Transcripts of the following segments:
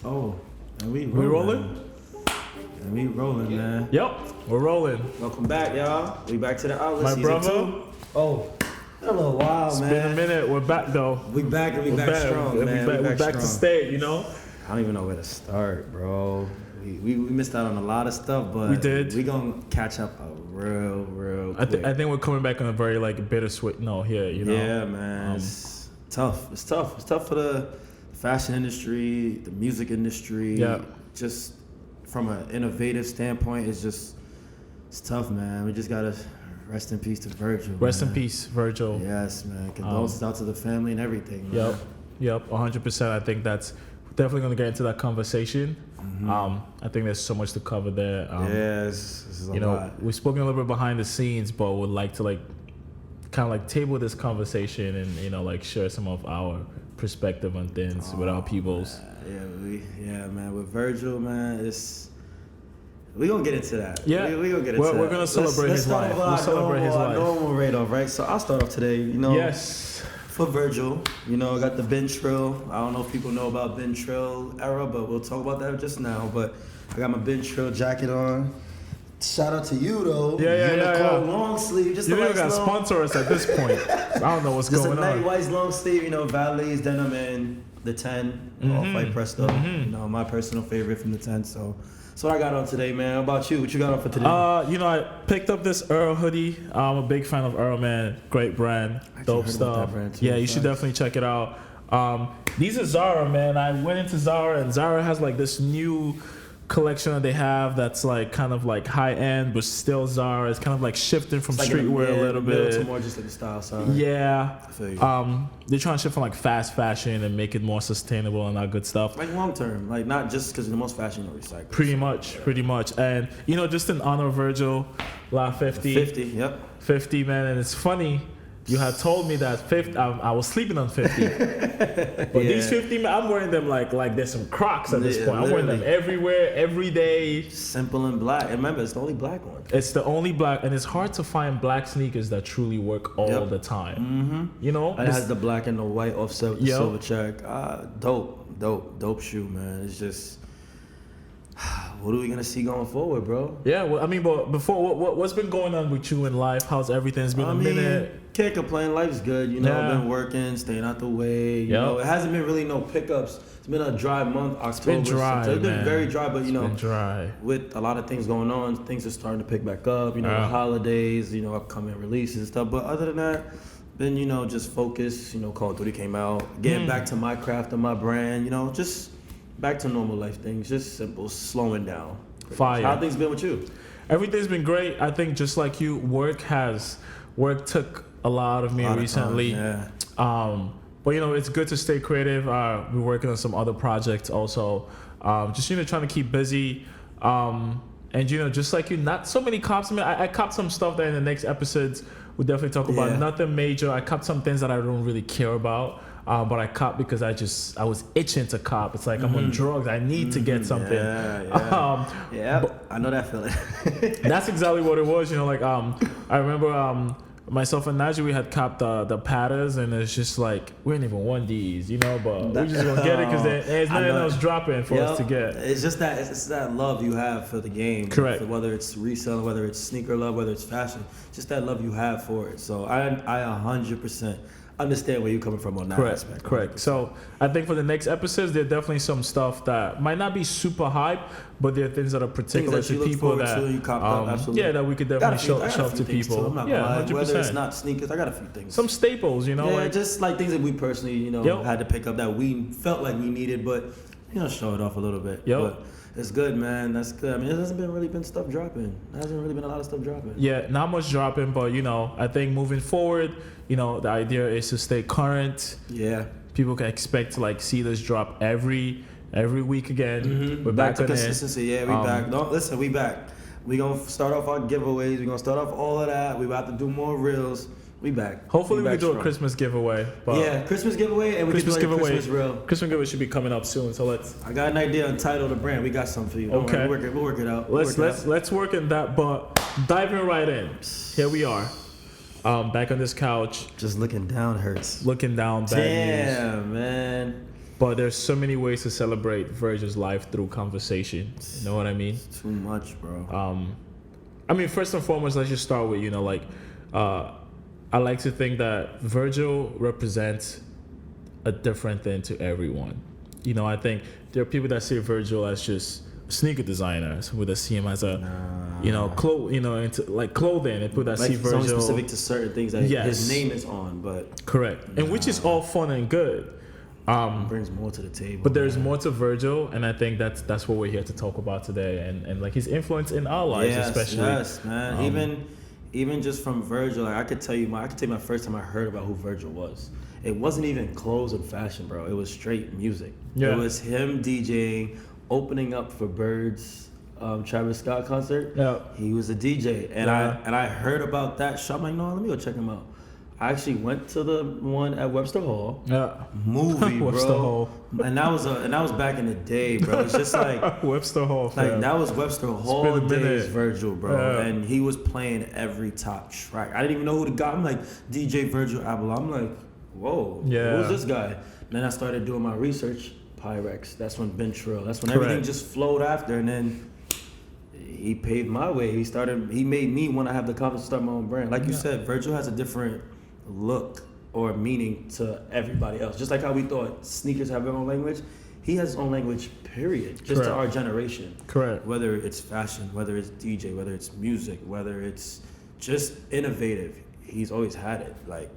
Oh, and we rolling? And we rolling, man. Yep, we're rolling. Welcome back, y'all. We back to the outlet. My season brother. 2. Oh, a little while, It's man. been a minute. We're back though. We back and we back strong, man. We're back to strong. stay, you know? I don't even know where to start, bro. We missed out on a lot of stuff, but We did. We gonna catch up real quick. I think we're coming back on a very like bittersweet note here, you know? Yeah, man. It's tough. It's tough. It's tough for the fashion industry, the music industry. Yeah. Just from an innovative standpoint, it's tough, man. We just gotta rest in peace to Virgil. Rest man. in peace, Virgil. Yes, man. Condolences out to the family and everything, man. Yep, 100%. I think that's definitely going to get into that conversation. Mm-hmm. I think there's so much to cover there. This is a lot. We've spoken a little bit behind the scenes, but would like to kind of table this conversation and share some of our perspective on things with our peoples. Man. With Virgil, man, we're going to get into that. Yeah. We're going to get into that. We're going to celebrate his life. We'll celebrate his life. Normal radar, right? So I'll start off today, Yes. For Virgil, I got the Ben Trill. I don't know if people know about Ben Trill era, but we'll talk about that just now. But I got my Ben Trill jacket on. Shout out to you, though. Yeah. Long sleeve. Just You a nice got little, sponsor us at this point. I don't know what's just going a nice on. white long sleeve, Valet's denim and the 10, off-white Presto. My personal favorite from the 10. So that's what I got on today, man. How about you? What you got on for today? I picked up this Earl hoodie. I'm a big fan of Earl, man. Great brand, dope stuff. Too, you should definitely check it out. These are Zara, man. I went into Zara, and Zara has this new collection that they have that's kind of high end, but still Zara. It's kind of shifting from streetwear a little bit. To more just the style side. Yeah. I feel you. They're trying to shift from fast fashion and make it more sustainable and all good stuff. Long term, not just because the most fashion recycled. Pretty much. And just in honor of Virgil, La 50. 50, yep. 50, man. And it's funny, you had told me that 50, I was sleeping on 50. But these 50, man, I'm wearing them like there's some Crocs at this point. I'm wearing them everywhere, every day. Simple and black. And remember, it's the only black one. It's the only black, and it's hard to find black sneakers that truly work all the time. Mm-hmm. It has the black and the white offset with the silver check. Dope shoe, man. It's just, what are we gonna see going forward, bro? Yeah, well, but before, what's been going on with you in life? How's everything? It's been a minute. Can't complain. Life's good. I've been working, staying out the way. It hasn't been really no pickups. It's been a dry month, October. It's been dry, It's been very dry, but been dry. With a lot of things going on, things are starting to pick back up. The holidays, upcoming releases and stuff. But other than that, been just focused. Call of Duty came out, getting back to my craft and my brand. Just back to normal life things, just simple, slowing down. Fire. How things been with you? Everything's been great. I think just like you, work took a lot of me recently. But it's good to stay creative. We're working on some other projects also. Just trying to keep busy. And just like you, not so many cops. I copped some stuff that in the next episodes we'll definitely talk about. Nothing major. I copped some things that I don't really care about. But I copped because I was itching to cop. It's like I'm on drugs. I need to get something. I know that feeling. That's exactly what it was. I remember myself and Najee, we had copped the patterns, and it's just like we didn't even want these, but we're just gonna get it because there's nothing else dropping for us to get. It's just that love you have for the game. Correct. Whether it's resale, whether it's sneaker love, whether it's fashion, just that love you have for it. So I 100% understand where you're coming from on that aspect. Correct. So I think for the next episodes, there are definitely some stuff that might not be super hype, but there are things that are particular to people that that we could definitely show to people. I'm not gonna lie. Whether it's not sneakers, I got a few things. Some staples, just like things that we personally, had to pick up that we felt like we needed, but show it off a little bit. But it's good, man. That's good. It hasn't really been stuff dropping. There hasn't really been a lot of stuff dropping. Yeah, not much dropping, but I think moving forward, the idea is to stay current. Yeah. People can expect to see this drop every week again. Mm-hmm. We're back to consistency. Yeah, we back. No, listen, we back. We gonna start off our giveaways. We gonna start off all of that. We about to do more reels. We back. Hopefully we can do a Christmas giveaway. Christmas giveaway, and we can do a Christmas reel. Christmas giveaway should be coming up soon. So I got an idea. Untitled the brand. We got something for you. Okay. We'll work it out. Let's work in that. But diving right in. Here we are. Back on this couch. Just looking down hurts. Looking down. Bad news. Man. But there's so many ways to celebrate Virgil's life through conversation. You know what I mean? It's too much, bro. I mean, first and foremost, let's just start with, you know, like, I like to think that Virgil represents a different thing to everyone. You know, I think there are people that see Virgil as just sneaker designers, who that see him as a, you know, into like clothing, and people that like see Virgil only specific to certain things that his name is on, but correct, and which is all fun and good. Brings more to the table. But there's more to Virgil, and I think that's what we're here to talk about today, and like his influence in our lives, especially. Yes, man. Even just from Virgil, like I could tell you my first time I heard about who Virgil was. It wasn't even clothes and fashion, bro. It was straight music. Yeah. It was him DJing, opening up for Bird's Travis Scott concert. Yeah. He was a DJ, and I heard about that show. I'm like, no, let me go check him out. I actually went to the one at Webster Hall. Yeah. Movie, bro. Webster Hall. And that was back in the day, bro. It's just like Webster Hall. Like that was Webster Hall days, Virgil, bro. Yeah. And he was playing every top track. I didn't even know who the guy. I'm like DJ Virgil Abloh. I'm like, whoa. Yeah. Who's this guy? And then I started doing my research. Pyrex. That's when Ben Trill. That's when everything just flowed after, and then he paved my way. He made me want to have the confidence to start my own brand. Like you said, Virgil has a different look or meaning to everybody else. Just like how we thought sneakers have their own language, he has his own language, period. Just to our generation. Correct. Whether it's fashion, whether it's DJ, whether it's music, whether it's just innovative, he's always had it. Like,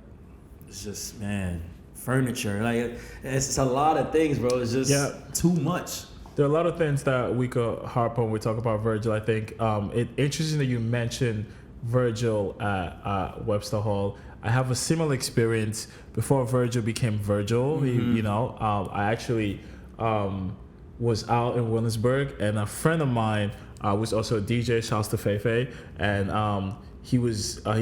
it's just, man, furniture. Like, it's a lot of things, bro. It's just too much. There are a lot of things that we could harp on when we talk about Virgil. I think it's interesting that you mentioned Virgil at Webster Hall. I have a similar experience before Virgil became Virgil. Mm-hmm. I actually was out in Williamsburg, and a friend of mine was also a DJ. Shouts to Feifei, and he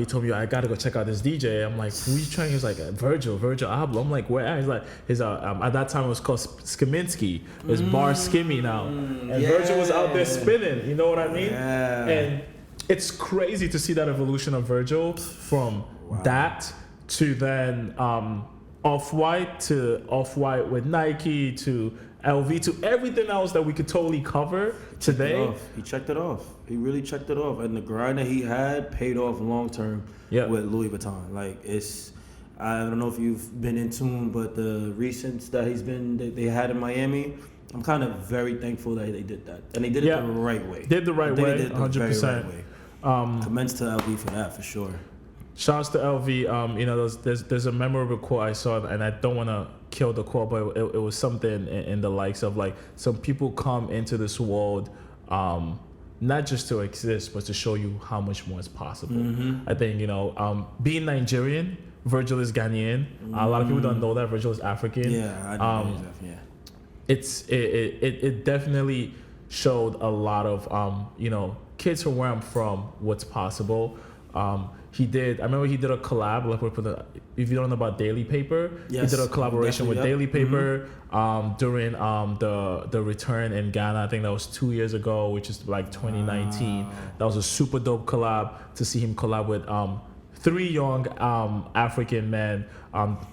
told me, I gotta go check out this DJ. I'm like, who are you trying? He was like, Virgil Abloh. I'm like, where? He's like, at that time it was called Skiminski. It's Bar Skimmy now, and Virgil was out there spinning. You know what I mean? Yeah. And it's crazy to see that evolution of Virgil from that to then Off-White to Off-White with Nike to LV to everything else that we could totally cover today. He checked it off. He really checked it off, and the grind that he had paid off long term with Louis Vuitton. Like, I don't know if you've been in tune, but the recents that they had in Miami, I'm kind of very thankful that they did that, and they did it the right way. Did the right way, 100%. Right way. Commends to LV for that, for sure. Shouts to LV. There's a memorable quote I saw, and I don't want to kill the quote, but it was something in the likes of, like, some people come into this world not just to exist, but to show you how much more is possible. Mm-hmm. I think, being Nigerian, Virgil is Ghanaian. Mm-hmm. A lot of people don't know that Virgil is African. Yeah, I know he's African. It definitely showed a lot of kids from where I'm from what's possible. I remember he did a collab, like, if you don't know about Daily Paper, he did a collaboration with Daily Paper during the return in Ghana. I think that was 2 years ago, which is like 2019. Wow. That was a super dope collab to see him collab with 3 young African men,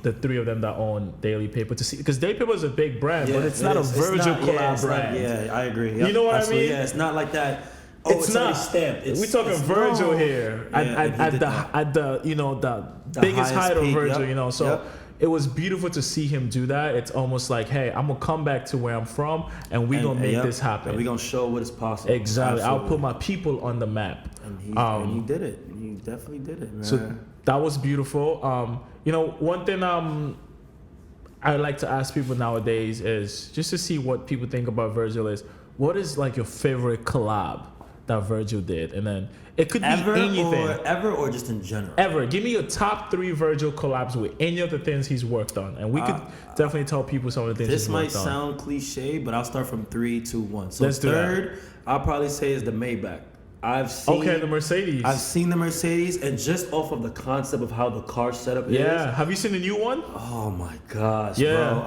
the 3 of them that own Daily Paper, to see, because Daily Paper is a big brand, but it's not a Virgil collab brand. I agree. Yep. You know what I mean? Yeah, it's not like that. It's not stamped. We're talking Virgil here at the biggest height of Virgil. So it was beautiful to see him do that. It's almost like, hey, I'm gonna come back to where I'm from, and we gonna make this happen. And we gonna show what is possible. Exactly. Absolutely. I'll put my people on the map. And he did it. He definitely did it, man. So that was beautiful. One thing I like to ask people nowadays is just to see what people think about Virgil is, what is like your favorite collab that Virgil did? And then it could be anything. Ever or just in general? Ever. Give me your top 3 Virgil collabs with any of the things he's worked on. And we could definitely tell people some of the things he's worked on. This might sound cliche, but I'll start from 3, 2, 1. So third, I'll probably say is the Maybach. The Mercedes. I've seen the Mercedes, and just off of the concept of how the car setup is. Yeah. Have you seen the new one? Oh my gosh, bro.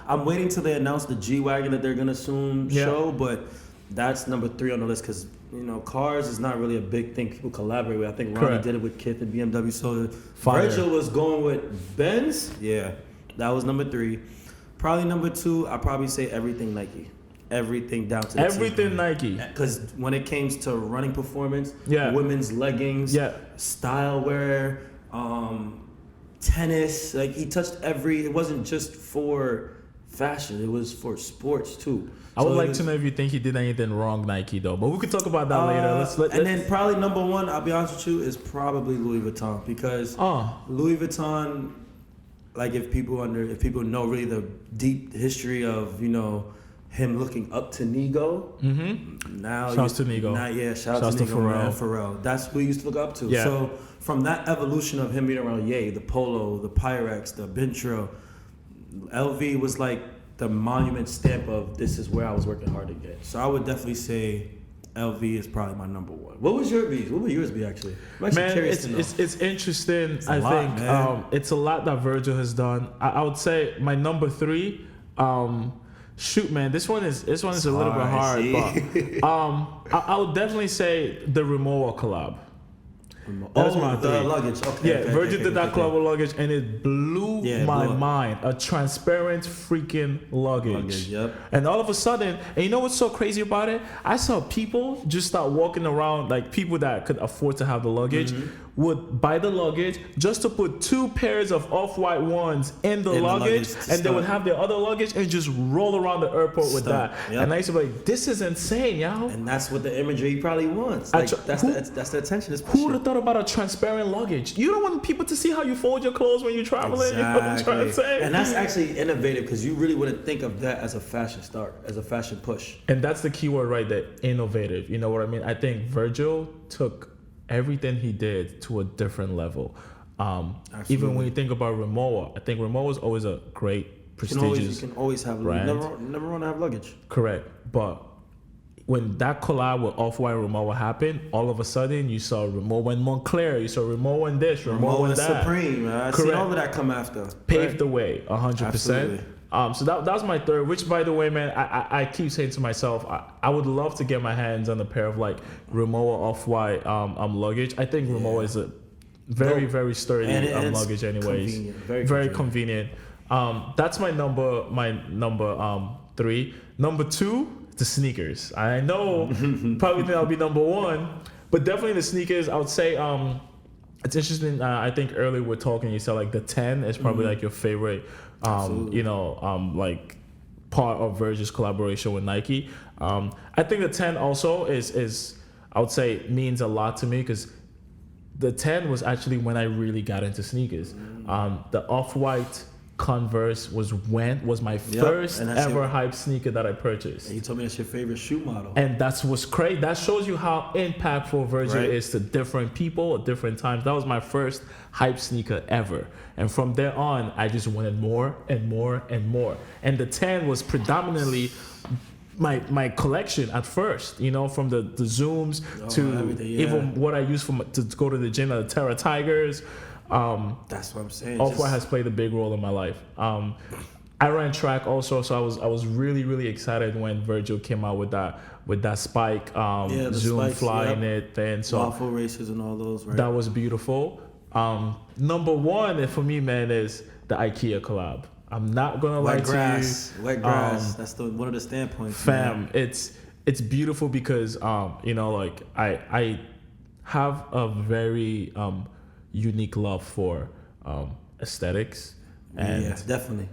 I'm waiting till they announce the G-Wagon that they're gonna soon show, but that's number 3 on the list, because cars is not really a big thing people collaborate with. I think Ronnie did it with Kith and BMW. So Virgil was going with Benz. Yeah, that was number 3. Probably number 2, I'd probably say everything Nike. Everything down to the everything Nike. Because when it came to running performance, yeah, women's leggings, yeah, style wear, tennis, like he touched it wasn't just for fashion, it was for sports too. I would like to know if you think he did anything wrong, Nike, though. But we could talk about that later. And then probably number 1, I'll be honest with you, is probably Louis Vuitton, because Louis Vuitton, like if people know really the deep history of, you know, him looking up to Nigo. Mm-hmm. Now shouts to Nigo. Shout out to Nigo, Pharrell. That's who he used to look up to. Yeah. So from that evolution of him being around Ye, the Polo, the Pyrex, the Bintro, LV was like the monument stamp of this is where I was working hard to get. So I would definitely say LV is probably my number 1. What was your B? What would yours be actually? I'm actually curious to know. It's interesting. I think it's a lot that Virgil has done. I would say my number 3. Shoot, man, this one is a little bit hard, but I would definitely say the Rimowa collab. That's my the luggage. Okay. Yeah, Virgil did that collab with luggage, and it blew my mind. A transparent freaking luggage. Yep. And all of a sudden, and you know what's so crazy about it? I saw people just start walking around, like people that could afford to have the luggage, would buy the luggage just to put 2 pairs of off-white ones in the luggage, and they would have their other luggage and just roll around the airport with that. Yep. And I used to be like, this is insane, yo. And that's what the imagery he probably wants. Like, that's the attention. Who would have thought about a transparent luggage? You don't want people to see how you fold your clothes when you're traveling. Exactly. You know what I'm trying to say? And that's actually innovative, because you really wouldn't think of that as a fashion start, as a fashion push. And that's the key word right there, innovative. You know what I mean? I think Virgil took everything he did to a different level. Even when you think about Rimowa, I think Rimowa is always a great, prestigious You can always have brand. Never want to have luggage. Correct. But when that collab with Off-White Rimowa happened, all of a sudden you saw Rimowa in Montclair, you saw Rimowa in this, Rimowa in that. Supreme, man. I see all of that come after. Paved the way, 100%. Absolutely. So that was my 3rd, which, by the way, man, I keep saying to myself, I would love to get my hands on a pair of like Rimowa Off-White luggage. I think Rimowa is a very, very sturdy luggage anyways. Very convenient. That's my number 3. Number 2, the sneakers. I know probably think that'll be number 1, but definitely the sneakers. I would say it's interesting. I think earlier we're talking, you said like the 10 is probably like your favorite like part of Virgil's collaboration with Nike. I think the 10 also is I would say means a lot to me, because the 10 was actually when I really got into sneakers. The Off-White Converse was my first ever hype sneaker that I purchased. And you told me that's your favorite shoe model. And that's what's crazy. That shows you how impactful Virgil is to different people at different times. That was my first hype sneaker ever. And from there on, I just wanted more and more and more. And the 10 was predominantly my collection at first, you know, from the Zooms to even what I used to go to the gym, the Terra Tigers. That's what I'm saying. Off-White has played a big role in my life. I ran track also, so I was really, really excited when Virgil came out with that spike, Zoom spikes, flying it, and so waffle races and all those. Right? That was beautiful. Number 1 for me, man, is the Ikea collab. I'm not gonna lie to you. Wet grass. That's one of the standpoints. Fam, man. It's beautiful because you know, like I have a very unique love for aesthetics. And definitely.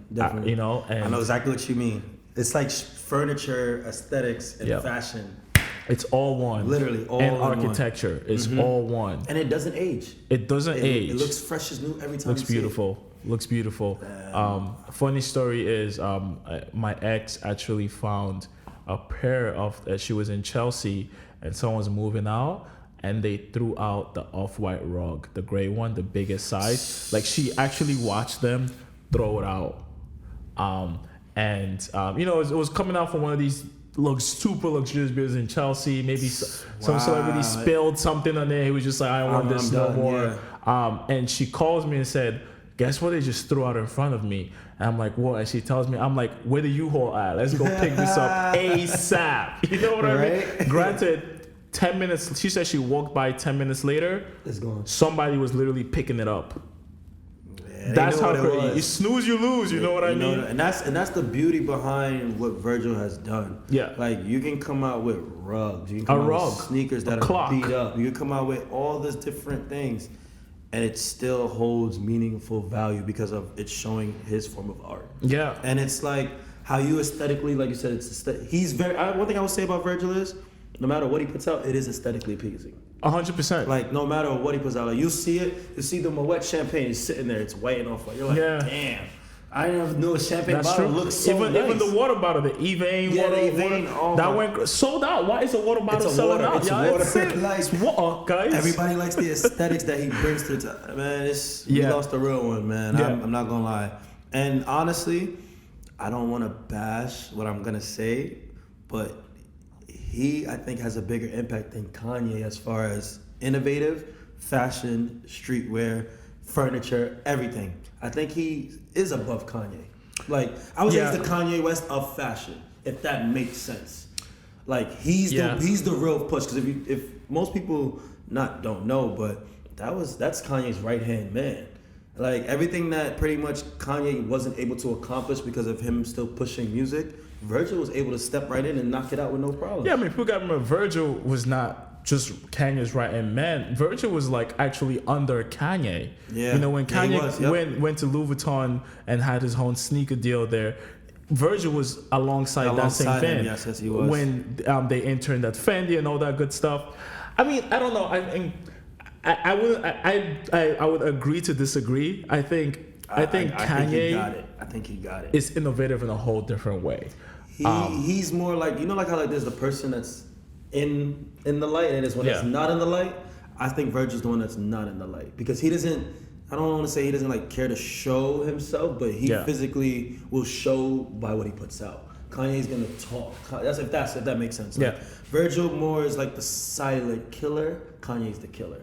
You know, and I know exactly what you mean. It's like furniture, aesthetics, and fashion. It's all one. Literally all and in architecture one. is all one. And it doesn't age. It doesn't age. It looks fresh as new every time. Looks beautiful. Looks beautiful. Funny story is my ex actually found a pair of she was in Chelsea and someone was moving out and they threw out the off-white rug, the gray one, the biggest size. Like she actually watched them throw it out. You know, it was coming out from one of these super luxurious buildings in Chelsea. Maybe some celebrity spilled something on there. He was just like, I don't want this no more. Yeah. And she calls me and said, guess what they just threw out in front of me? And I'm like, what? And she tells me, I'm like, where the U-Haul at? Let's go pick this up ASAP. You know what I mean? Granted, 10 minutes, she said she walked by 10 minutes later. It's gone. Somebody was literally picking it up. That's how crazy. You snooze, you lose. You know what I mean? And that's the beauty behind what Virgil has done. Yeah. Like you can come out with rugs, you can come out with sneakers that are beat up. You can come out with all these different things, and it still holds meaningful value because of it's showing his form of art. Yeah. And it's like how you aesthetically, like you said, he's very. One thing I would say about Virgil is, no matter what he puts out, it is aesthetically pleasing. 100%. Like no matter what he puts out, like you see the Moet champagne is sitting there, it's whiting off. Like you're like, damn, I never knew a champagne bottle looks so nice. Even the water bottle, the Evain water, that went sold out. Why is the water bottle selling out? It's water. It's water, guys. Everybody likes the aesthetics that he brings to the man. We lost the real one, man. Yeah. I'm not gonna lie. And honestly, I don't want to bash what I'm gonna say, but he, I think, has a bigger impact than Kanye as far as innovative, fashion, streetwear, furniture, everything. I think he is above Kanye. Like, I would say he's the Kanye West of fashion, if that makes sense. Like, he's the real push. Because if most people don't know, but that's Kanye's right-hand man. Like, everything that pretty much Kanye wasn't able to accomplish because of him still pushing music, Virgil was able to step right in and knock it out with no problem. Yeah, I mean, people got to remember, Virgil was not just Kanye's right-hand man. Virgil was like actually under Kanye. Yeah. You know, when Kanye went to Louis Vuitton and had his own sneaker deal there, Virgil was alongside that same thing. Yes, he was. When they interned at Fendi and all that good stuff. I mean, I don't know. I would agree to disagree. I think Kanye. I think he got it. Is innovative in a whole different way. He's more like, you know, like how like there's the person that's in the light and there's one that's not in the light. I think Virgil's the one that's not in the light because he doesn't. I don't want to say he doesn't like care to show himself, but he physically will show by what he puts out. Kanye's gonna talk. If that makes sense. Like, Virgil more is like the silent killer. Kanye's the killer.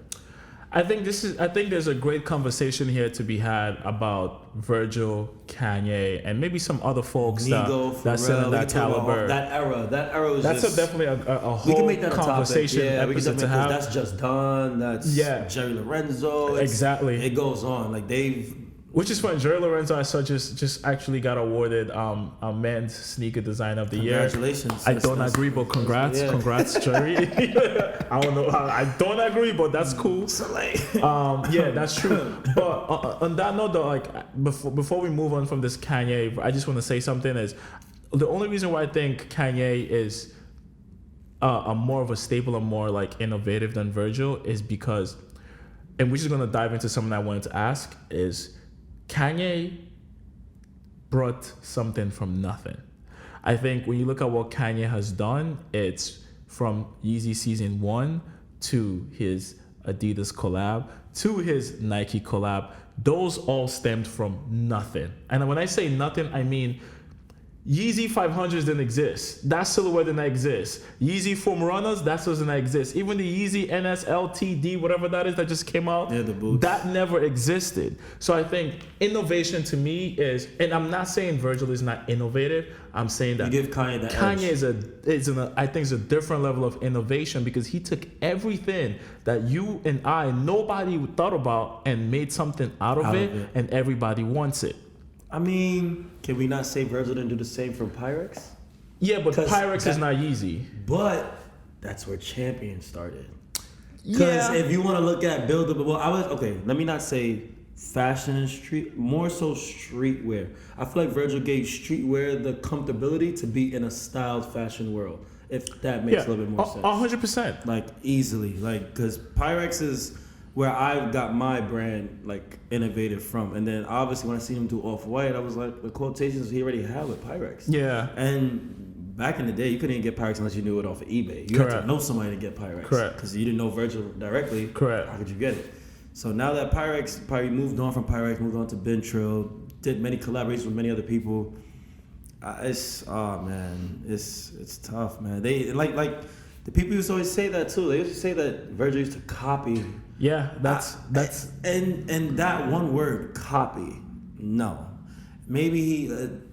I think there's a great conversation here to be had about Virgil, Kanye, and maybe some other folks that's in that caliber. That era was definitely a whole we can make that conversation episode to have. That's Just Done. That's Jerry Lorenzo. Exactly. It goes on. Like which is when Jerry Lorenzo, I saw just actually got awarded a men's sneaker design of the year. Congratulations. I don't agree, but congrats, Jerry. I don't know how, I don't agree, but that's cool. Yeah, that's true. But on that note, though, like before we move on from this Kanye, I just want to say something. Is the only reason why I think Kanye is a more of a staple and more like innovative than Virgil is because, and we're just gonna dive into something I wanted to ask is. Kanye brought something from nothing. I think when you look at what Kanye has done, it's from Yeezy Season 1 to his Adidas collab to his Nike collab. Those all stemmed from nothing. And when I say nothing, I mean Yeezy 500s didn't exist. That silhouette didn't exist. Yeezy Foam Runners, that doesn't exist. Even the Yeezy NSLTD, whatever that is that just came out, the boots. That never existed. So I think innovation to me is, and I'm not saying Virgil is not innovative. I'm saying that you give Kanye the Kanye I think is a different level of innovation because he took everything that you and nobody thought about and made something out of it, and everybody wants it. I mean, can we not say Virgil didn't do the same for Pyrex? Yeah, but Pyrex is not Yeezy. But that's where Champion started. Because if you want to look at let me not say fashion and street, more so streetwear. I feel like Virgil gave streetwear the comfortability to be in a styled fashion world, if that makes a little bit more sense. 100%. Like, easily. Like, because Pyrex is where I got my brand like innovative from, and then obviously when I seen him do Off-White, I was like, the quotations he already had with Pyrex. Yeah. And back in the day, you couldn't even get Pyrex unless you knew it off of eBay. You had to know somebody to get Pyrex. Correct. Because you didn't know Virgil directly. Correct. How could you get it? So now that Pyrex probably moved on from Pyrex, moved on to Bentrill, did many collaborations with many other people. It's tough, man. They like the people used to always say that too. They used to say that Virgil used to copy. Yeah, that's and that one word, copy. No, maybe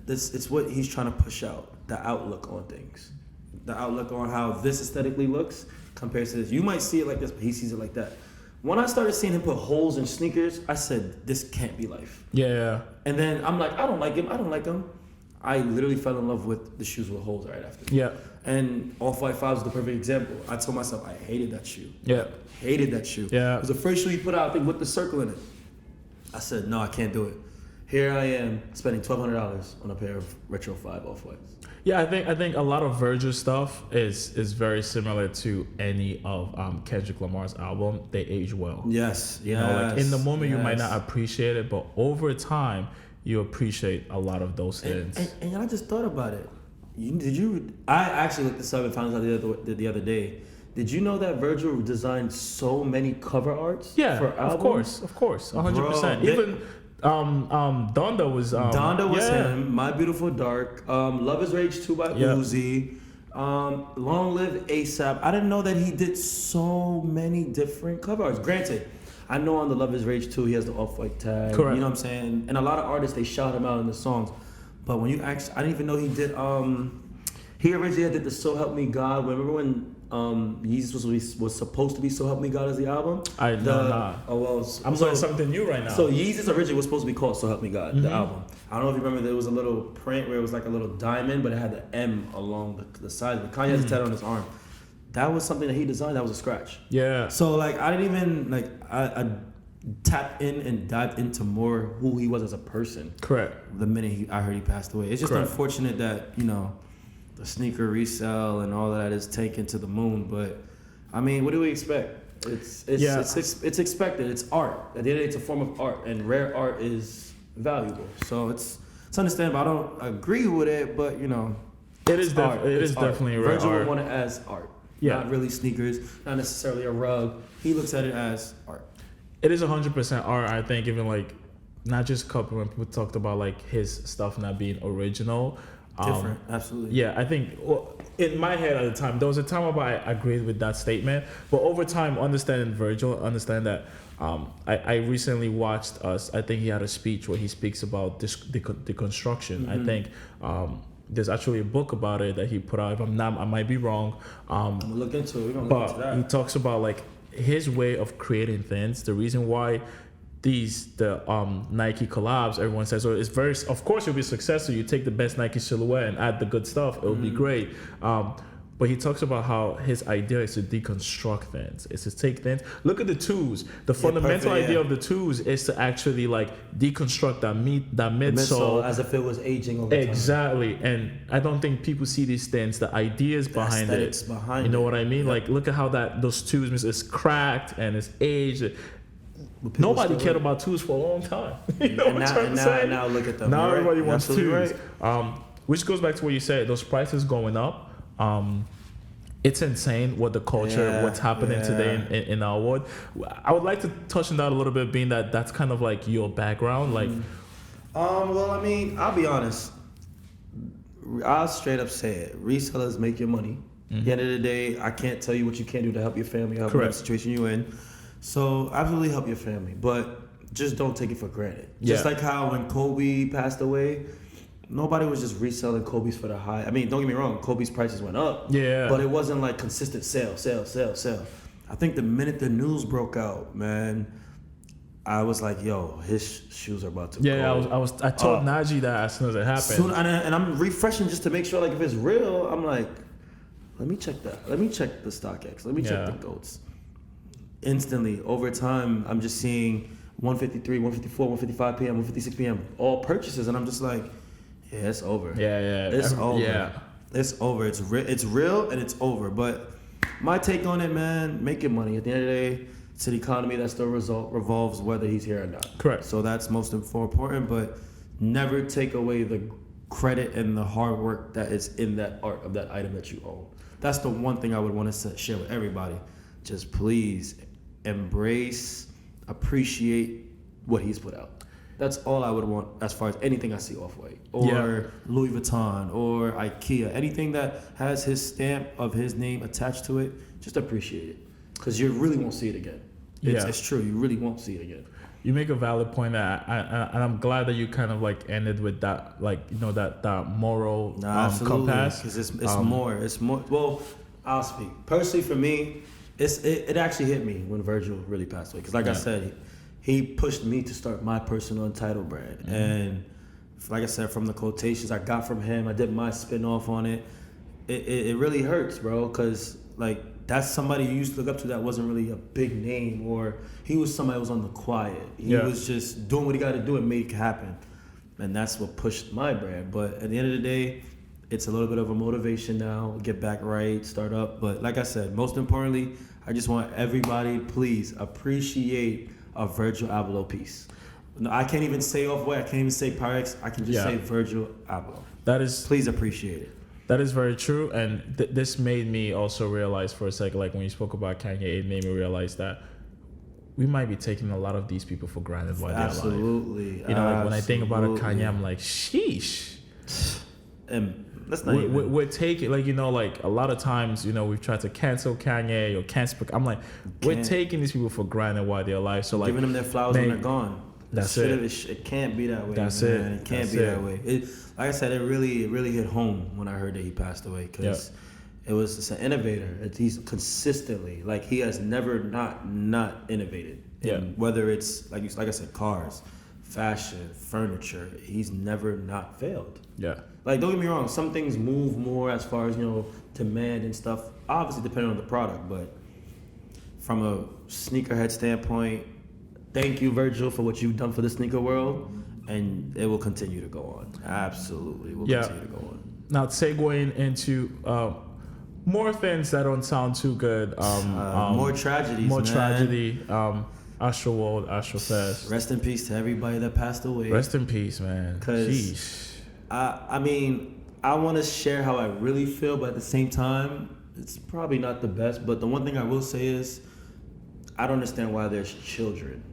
it's what he's trying to push out, the outlook on things, the outlook on how this aesthetically looks compared to this. You might see it like this, but he sees it like that. When I started seeing him put holes in sneakers, I said, this can't be life. Yeah. And then I'm like, I don't like him. I literally fell in love with the shoes with holes right after. Yeah. And Off-White 5 is the perfect example. I told myself I hated that shoe. Yeah. Hated that shoe. Yeah. It was the first shoe he put out, I think, with the circle in it. I said, no, I can't do it. Here I am spending $1,200 on a pair of Retro 5 Off-Whites. Yeah, I think a lot of Virgil stuff is very similar to any of Kendrick Lamar's album. They age well. Yes, You know, like in the moment you might not appreciate it, but over time you appreciate a lot of those things. And I just thought about it. I actually looked this up and found out the other day. Did you know that Virgil designed so many cover arts for albums? Of course, 100%. Bro, Even Donda was him. My Beautiful Dark. Love Is Rage 2 by Uzi. Long Live ASAP. I didn't know that he did so many different cover arts. Granted, I know on the Love Is Rage 2 he has the Off-White tag. Correct. You know what I'm saying? And a lot of artists, they shout him out in the songs. But when you actually, I didn't even know he did. He originally did the So Help Me God. Remember when Yeezus was supposed to be So Help Me God as the album? I know not. Oh well, I'm learning something new right now. So Yeezus originally was supposed to be called So Help Me God, the album. I don't know if you remember, there was a little print where it was like a little diamond, but it had the M along the side of it. Kanye has a tattoo on his arm. That was something that he designed. That was a scratch. Yeah. So like I didn't even I tapped in and dived into more who he was as a person. Correct. The minute I heard he passed away. It's just unfortunate that, you know, the sneaker resale and all that is taken to the moon. But I mean, what do we expect? It's expected. It's art. At the end of the day, it's a form of art, and rare art is valuable. So it's understandable. I don't agree with it, but you know, it is definitely rare Virgil art. would want it as art. Yeah. Not really sneakers, not necessarily a rug. He looks at it as art. It is 100% art. I think even like not just couple when people talked about like his stuff not being original. Different, absolutely. Yeah, I think in my head at the time, there was a time where I agreed with that statement. But over time, understanding Virgil, understand that I recently watched I think he had a speech where he speaks about deconstruction. I think there's actually a book about it that he put out. If I'm not, I might be wrong. I'm gonna look into it. We're gonna but look into that. He talks about like his way of creating things. The reason why the Nike collabs, everyone says, it's very, of course it'll be successful. You take the best Nike silhouette and add the good stuff, it'll be great. But he talks about how his idea is to deconstruct things. It's to take things. Look at the twos. The fundamental idea of the twos is to actually like deconstruct that midsole as if it was aging over time. Exactly. And I don't think people see these things, the ideas behind it. Behind you know it. what I mean? Yeah. Like look at how those twos is cracked and it's aged. Nobody cared about twos for a long time. You know what I'm trying to say? Now look at them. Now everybody wants twos. Right. Which goes back to what you said. Those prices going up. It's insane what the culture, what's happening today in our world. I would like to touch on that a little bit, being that that's kind of like your background. Like, well, I mean, I'll be honest. I'll straight up say it. Resellers make your money. At the end of the day, I can't tell you what you can do to help your family, help the situation you're in. So absolutely help your family, but just don't take it for granted. Just like how when Kobe passed away, nobody was just reselling Kobe's for the high. I mean, don't get me wrong, Kobe's prices went up. Yeah. But it wasn't like consistent sale. I think the minute the news broke out, man, I was like, yo, his shoes are about to go. Yeah, I told Najee that as soon as it happened. And I'm refreshing just to make sure, like, if it's real, I'm like, let me check that. Let me check the StockX. Let me check the GOATs. Instantly, over time, I'm just seeing 153, 154, 155 p.m., 156 p.m., all purchases, and I'm just like, yeah, it's over. It's over. Yeah. It's over. It's real and it's over. But my take on it, man, making money. At the end of the day, it's an economy that still revolves whether he's here or not. Correct. So that's most important, but never take away the credit and the hard work that is in that art of that item that you own. That's the one thing I would want to share with everybody. Just please embrace, appreciate what he's put out. That's all I would want as far as anything I see Off-White or Louis Vuitton or Ikea. Anything that has his stamp of his name attached to it, just appreciate it. Because you really won't see it again. It's true. You really won't see it again. You make a valid point, that and I'm glad that you kind of like ended with that, like, you know, that moral compass. Because it's more. Well, I'll speak. Personally, for me, it actually hit me when Virgil really passed away. Because like I said, he pushed me to start my personal Untitled brand. Mm-hmm. And like I said, from the quotations I got from him, I did my spin-off on it. It really hurts, bro, because like that's somebody you used to look up to that wasn't really a big name, or he was somebody that was on the quiet. He was just doing what he got to do and make it happen. And that's what pushed my brand. But at the end of the day, it's a little bit of a motivation now, get back right, start up. But like I said, most importantly, I just want everybody, please appreciate a Virgil Abloh piece. No, I can't even say off-white, I can't even say Pyrex, I can just say Virgil Abloh. Please appreciate it. That is very true, and this made me also realize for a second, like when you spoke about Kanye, it made me realize that we might be taking a lot of these people for granted while they're alive. Absolutely. You know, like when I think about a Kanye, I'm like, sheesh. And that's not we're taking, like, you know, like a lot of times, you know, we've tried to cancel Kanye or cancel. I'm like, we're taking these people for granted while they're alive. So like giving them their flowers when they're gone. That's it. It can't be that way. That's man. it. It can't be that way. Like I said, it really hit home when I heard that he passed away, because it's an innovator. He's consistently, like, he has never not innovated. And whether it's like I said, cars, fashion, furniture, he's never not failed. Yeah. Like, don't get me wrong, some things move more as far as, you know, demand and stuff, obviously depending on the product, but from a sneakerhead standpoint, thank you, Virgil, for what you've done for the sneaker world, and it will continue to go on. Absolutely, will continue to go on. Now, segueing into more things that don't sound too good. More tragedies, More tragedy. Astro World, Astro Fest. Rest in peace to everybody that passed away. Rest in peace, man. Because, I mean, I want to share how I really feel, but at the same time, it's probably not the best. But the one thing I will say is, I don't understand why there's children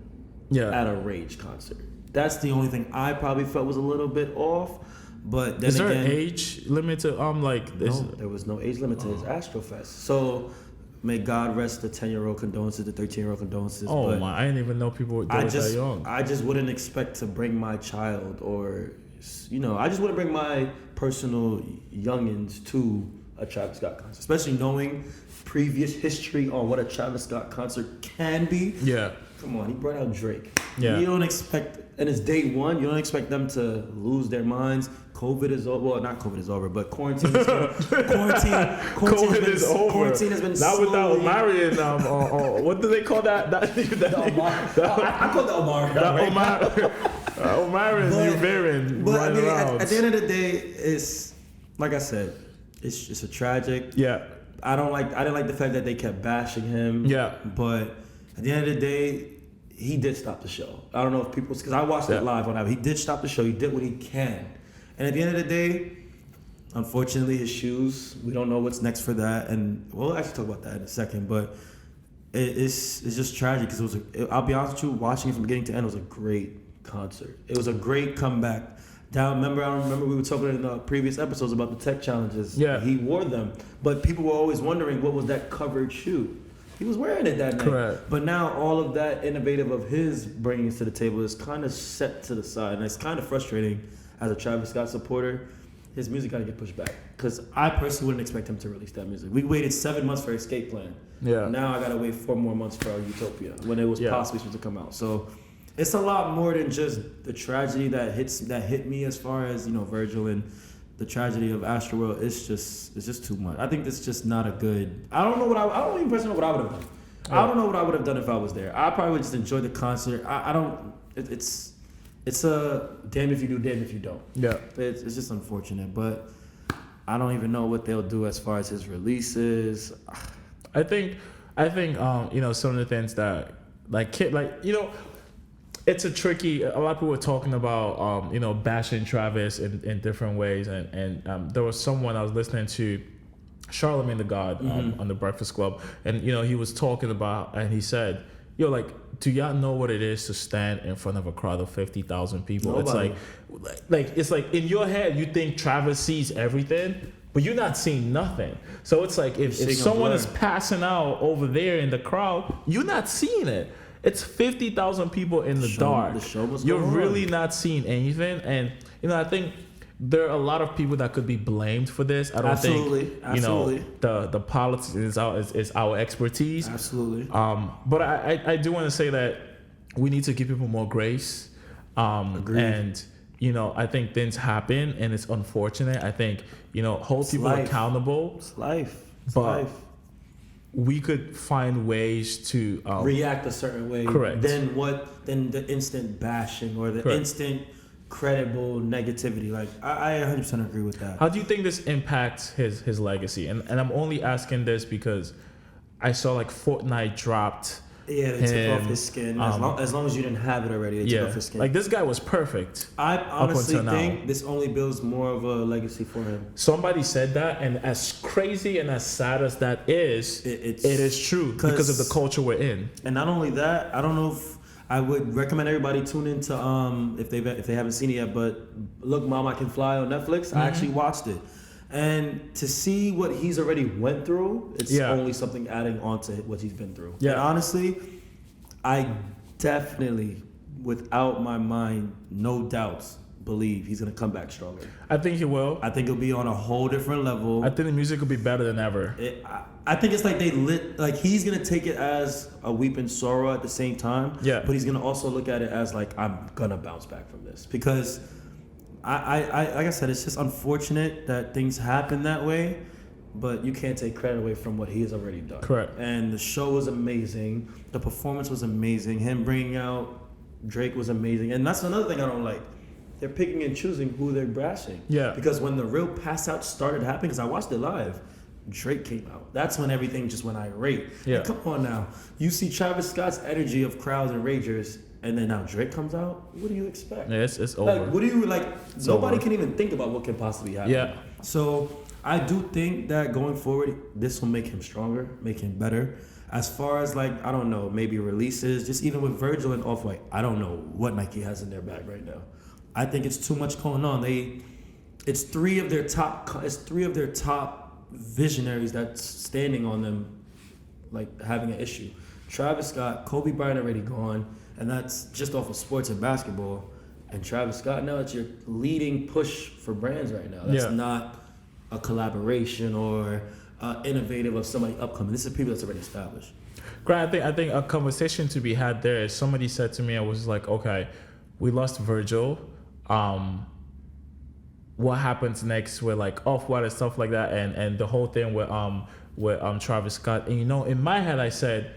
at a Rage concert. That's the only thing I probably felt was a little bit off. But then is there an age limit to like this? No, there was no age limit to his Astrofest. So may God rest the 10-year-old condolences, the 13-year-old condolences. Oh my! I didn't even know people were that young. I just wouldn't expect to bring my child, or I just wouldn't bring my personal youngins to a Travis Scott concert, especially knowing previous history on what a Travis Scott concert can be. Yeah. Come on, he brought out Drake. Yeah. You don't expect, and it's day one, you don't expect them to lose their minds. COVID is over. Well, not COVID is over, but quarantine is over. COVID is over. Quarantine has been not without Omarion. Or what do they call that? I call that Omar. Omarion, Uvarian. But I mean, at the end of the day, it's like I said, it's just a tragic. Yeah. I didn't like the fact that they kept bashing him. Yeah. But at the end of the day, he did stop the show. I don't know if people, because I watched it live on that. He did stop the show. He did what he can. And at the end of the day, unfortunately, his shoes, we don't know what's next for that. And we'll actually talk about that in a second. But it's just tragic, because I'll be honest with you, watching it from beginning to end, it was a great concert. It was a great comeback. I remember we were talking in the previous episodes about the tech challenges. Yeah. He wore them. But people were always wondering, what was that covered shoe? He was wearing it that night. Correct. But now all of that innovative of his bringing to the table is kind of set to the side. And it's kind of frustrating as a Travis Scott supporter. His music got to get pushed back. Because I personally wouldn't expect him to release that music. We waited 7 months for Escape Plan. Yeah. Now I got to wait 4 more months for Utopia, when it was possibly supposed to come out. So it's a lot more than just the tragedy that hit me, as far as, Virgil, and the tragedy of Astroworld. It's just too much. I think it's just not a good. I don't even personally know what I would have done. Yeah. I don't know what I would have done if I was there. I probably would just enjoy the concert. I don't. It's a damn if you do, damn if you don't. Yeah. It's just unfortunate, but I don't even know what they'll do as far as his releases. I think some of the things that it's a tricky. A lot of people were talking about bashing Travis in different ways, and there was someone I was listening to, Charlamagne the God, on the Breakfast Club, and he was talking about, and he said, do y'all know what it is to stand in front of a crowd of 50,000 people? Nobody. It's like in your head you think Travis sees everything, but you're not seeing nothing. So it's like if someone is passing out over there in the crowd, you're not seeing it. It's 50,000 people in the dark. You're really not seeing anything. And I think there are a lot of people that could be blamed for this. I don't think, you know, the politics is our expertise. Absolutely. But I do want to say that we need to give people more grace. Agreed. And, you know, I think things happen and it's unfortunate. I think, you know, hold people accountable. It's life. But we could find ways to react a certain way. Correct. Then the instant bashing or the instant credible negativity. Like I 100% agree with that. How do you think this impacts his legacy? And I'm only asking this because I saw like Fortnite dropped. Yeah, they took off his skin. As long as you didn't have it already, they took off his skin. Like this guy was perfect. I honestly think this only builds more of a legacy for him. Somebody said that, and as crazy and as sad as that is, it is true because of the culture we're in. And not only that, I don't know if I would recommend everybody tune into if they haven't seen it yet, but Look Mom, I Can Fly on Netflix. I actually watched it. And to see what he's already went through, it's only something adding on to what he's been through. Yeah. And honestly, I definitely, without my mind, no doubts, believe he's going to come back stronger. I think he will. I think he'll be on a whole different level. I think the music will be better than ever. I think it's like he's going to take it as a weeping sorrow at the same time. Yeah. But he's going to also look at it as like, I'm going to bounce back from this. Because I like I said, it's just unfortunate that things happen that way, but you can't take credit away from what he has already done. Correct. And the show was amazing. The performance was amazing. Him bringing out Drake was amazing. And that's another thing I don't like. They're picking and choosing who they're bashing. Yeah. Because when the real pass out started happening, because I watched it live, Drake came out. That's when everything just went irate. Yeah. Like, come on now. You see Travis Scott's energy of crowds and ragers, and then now Drake comes out. What do you expect? Yeah, it's over. Like, what do you like? Nobody can even think about what can possibly happen. Yeah. So I do think that going forward, this will make him stronger, make him better. As far as like, I don't know, maybe releases, just even with Virgil and Off-White, I don't know what Nike has in their bag right now. I think it's too much going on. It's three of their top visionaries that's standing on them, like having an issue. Travis Scott, Kobe Bryant already gone. And that's just off of sports and basketball. And Travis Scott, now it's your leading push for brands right now. That's not a collaboration or innovative of somebody upcoming. This is people that's already established. Grant, I think a conversation to be had there is somebody said to me, I was like, okay, we lost Virgil. What happens next with like Off-White and stuff like that, and the whole thing with Travis Scott. And you know, in my head, I said,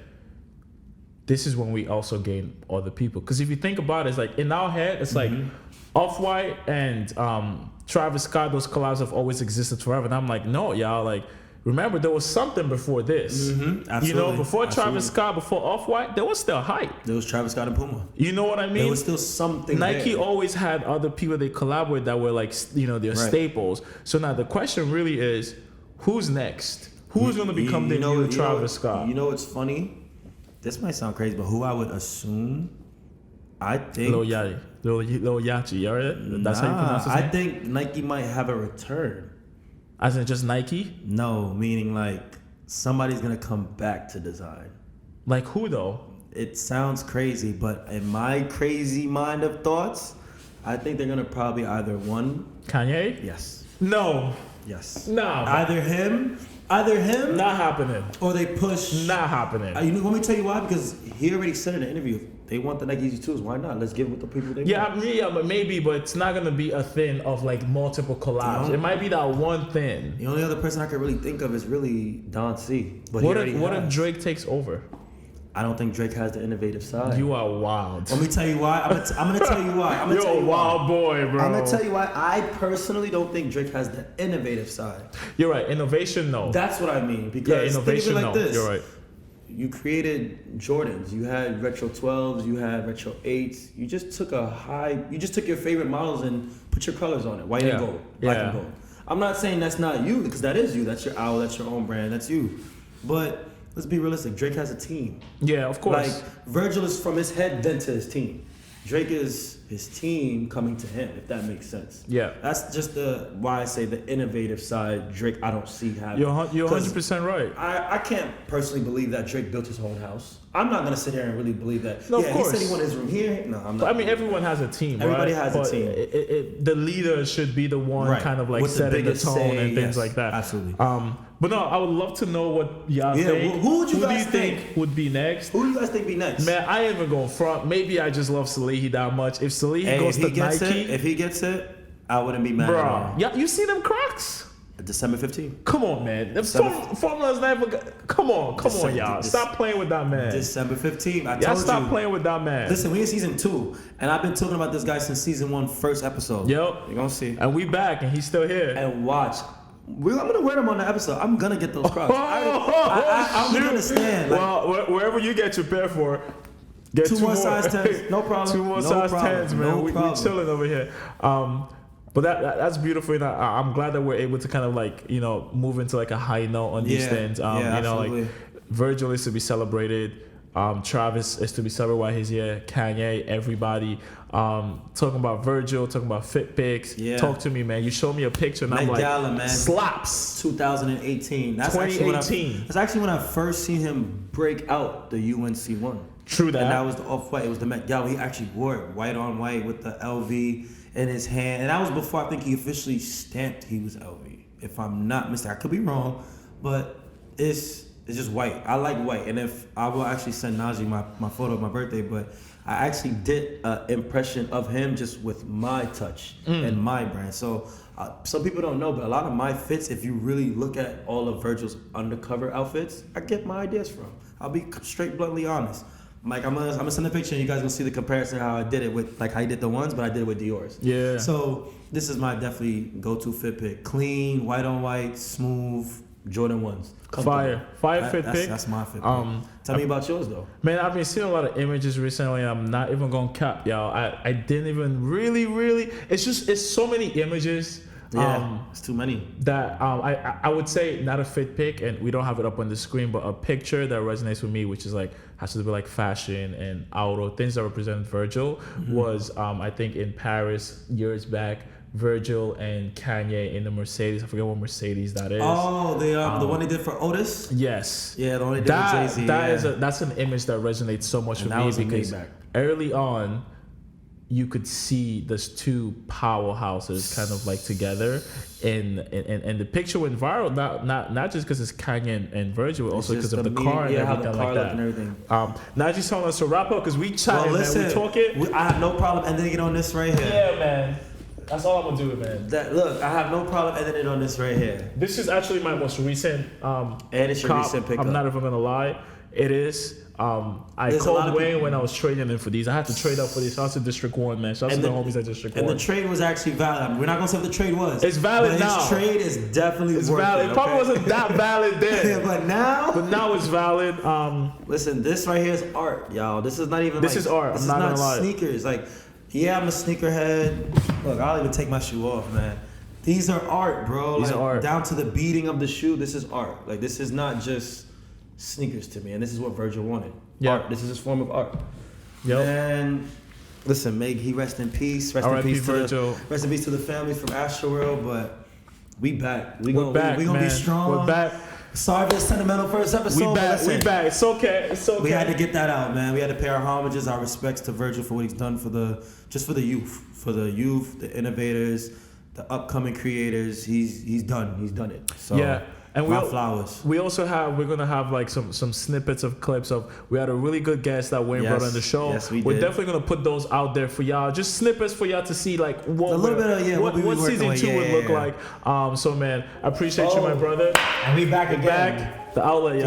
this is when we also gain other people. Because if you think about it, it's like in our head, it's like Off-White and Travis Scott, those collabs have always existed forever. And I'm like, no, y'all, like, remember there was something before this. Absolutely. You know, before Travis Scott, before Off-White, there was still hype. There was Travis Scott and Puma. You know what I mean? There was still something Nike there. Always had other people they collaborate with that were like, you know, their staples. So now the question really is, who's next? Who's going to become the new Travis Scott? You know what's funny? This might sound crazy, but who I would assume, I think... Lil Yachty, you alright? That's how you pronounce his name? I think Nike might have a return. As in just Nike? No, meaning like somebody's going to come back to design. Like who though? It sounds crazy, but in my crazy mind of thoughts, I think they're going to probably either Kanye? Yes. No. Yes. No. Either him... Not happening. Or they push... Not happening. You know, let me tell you why. Because he already said in the interview, they want the Nike Yeezy 2s. Why not? Let's give it with the people they want. Yeah, but maybe, but it's not going to be a thing of like multiple collabs. It might be that one thing. The only other person I could really think of is really Don C. But what if Drake takes over? I don't think Drake has the innovative side. You are wild. Let me tell you why. I'm going to tell you why. You're a wild boy, bro. I'm going to tell you why. I personally don't think Drake has the innovative side. You're right. Innovation, no. That's what I mean. Because innovation, think of it like this. You're right. You created Jordans. You had retro 12s. You had retro 8s. You just took your favorite models and put your colors on it. White and gold. Black and gold. I'm not saying that's not you, because that is you. That's your owl. That's your own brand. That's you. But... let's be realistic. Drake has a team. Yeah, of course. Like, Virgil is from his head then to his team. Drake is his team coming to him, if that makes sense. Yeah. That's just why I say the innovative side, Drake, I don't see happening. You're 100% right. I can't personally believe that Drake built his own house. I'm not going to sit here and really believe that. No, yeah, of course. He said he wanted his room here. No, I'm not. But I mean, everyone has a team, Everybody right? has a team. The leader should be the one kind of like with setting the tone and things like that. Absolutely. But no, I would love to know what y'all think. Who do you guys think would be next? Who do you guys think be next? Man, I ain't even going front. Maybe I just love Salehi that much. If Salehi goes to Nike, if he gets it, I wouldn't be mad at bro. all. Yeah, you see them Crocs? December 15th. Come on, man. The formula's never. Come on, y'all. Stop playing with that man. December 15th. I told y'all you. stop playing with that man. Listen, we in season 2, and I've been talking about this guy since season 1, first episode. Yep. You're gonna see. And we back, and he's still here. And watch. I'm gonna wear them on the episode. I'm gonna get those Crocs. I don't understand. Well, wherever you get your pair for, get 2 more size 10s. No problem. 2 more size 10s, man. We chilling over here. But that's beautiful. And I'm glad that we're able to kind of like, move into like a high note on these things. Absolutely. Like Virgil is to be celebrated. Travis is to be celebrated while he's here. Kanye, everybody. Talking about Virgil, talking about fit pics. Yeah. Talk to me, man. You showed me a picture and I'm like, Gala, man. Slaps. 2018. That's 2018. That's actually when I first seen him break out the UNC one. True that. And that was the Off-White. It was the Met Gala. He actually wore it white on white with the LV in his hand. And that was before I think he officially stamped he was LV. If I'm not mistaken. I could be wrong, but it's just white. I like white. And if I will actually send Najee my photo of my birthday, but I actually did an impression of him just with my touch and my brand. So some people don't know, but a lot of my fits, if you really look at all of Virgil's undercover outfits, I get my ideas from. I'll be straight bluntly honest. Like I'm gonna send a picture and you guys gonna see the comparison how I did it with like how I did the ones, but I did it with Dior's. Yeah. So this is my definitely go-to fit pick. Clean, white on white, smooth, Jordan 1s. Fire fit pick. That's my fit pick. Tell me about yours though. Man, I've been seeing a lot of images recently. I'm not even gonna cap, y'all. I didn't even really. It's so many images. Yeah, it's too many. That I would say not a fit pick, and we don't have it up on the screen, but a picture that resonates with me, which is like has to do with like fashion and auto things that represent Virgil. Was I think in Paris years back. Virgil and Kanye in the Mercedes. I forget what Mercedes that is. Oh, the one they did for Otis? Yes. Yeah, the one they did with Jay-Z. That's an image that resonates so much with me because early on, you could see those two powerhouses kind of like together, and the picture went viral. Not just because it's Kanye and Virgil, but also because of the car and everything like that. Now just telling us to wrap up because we chatting, man. We talking. I have no problem ending it on this right here. Yeah, man. That's all I'm gonna do, man. Look, I have no problem ending it on this right here. This is actually my most recent and it's your recent pickup. I'm not even gonna lie. It is. I called Wayne when I was trading in for these. I had to trade up for these. Shout out to District 1, man. Shout out to the homies at District 1. And the trade was actually valid. We're not gonna say what the trade was. It's valid now. His trade is definitely worth valid. It probably wasn't that valid then. Yeah, but now it's valid. Listen, this right here is art, y'all. This is not even. This is art. This I'm not gonna lie. Sneakers. Like, yeah, I'm a sneakerhead. Look, I'll even take my shoe off, man. These are art, bro. These are art. Down to the beating of the shoe. This is art. Like, this is not just sneakers to me, and this is what Virgil wanted. Yeah. Art. This is his form of art. Yep. And listen, may he rest in peace. Rest in peace to the families from Astroworld. But we back. We gonna be strong. We're back. Sorry for the sentimental first episode. We back. It's okay. We had to get that out, man. We had to pay our homages, our respects to Virgil for what he's done for the youth, the innovators, the upcoming creators. He's done it. So yeah. And flowers. We're gonna have like some snippets of clips of. We had a really good guest that Wayne brought on the show. Yes, we did. We're definitely gonna put those out there for y'all. Just snippets for y'all to see like what season 2 would look like. So man, I appreciate you, my brother. And we back again. The outlet, y'all.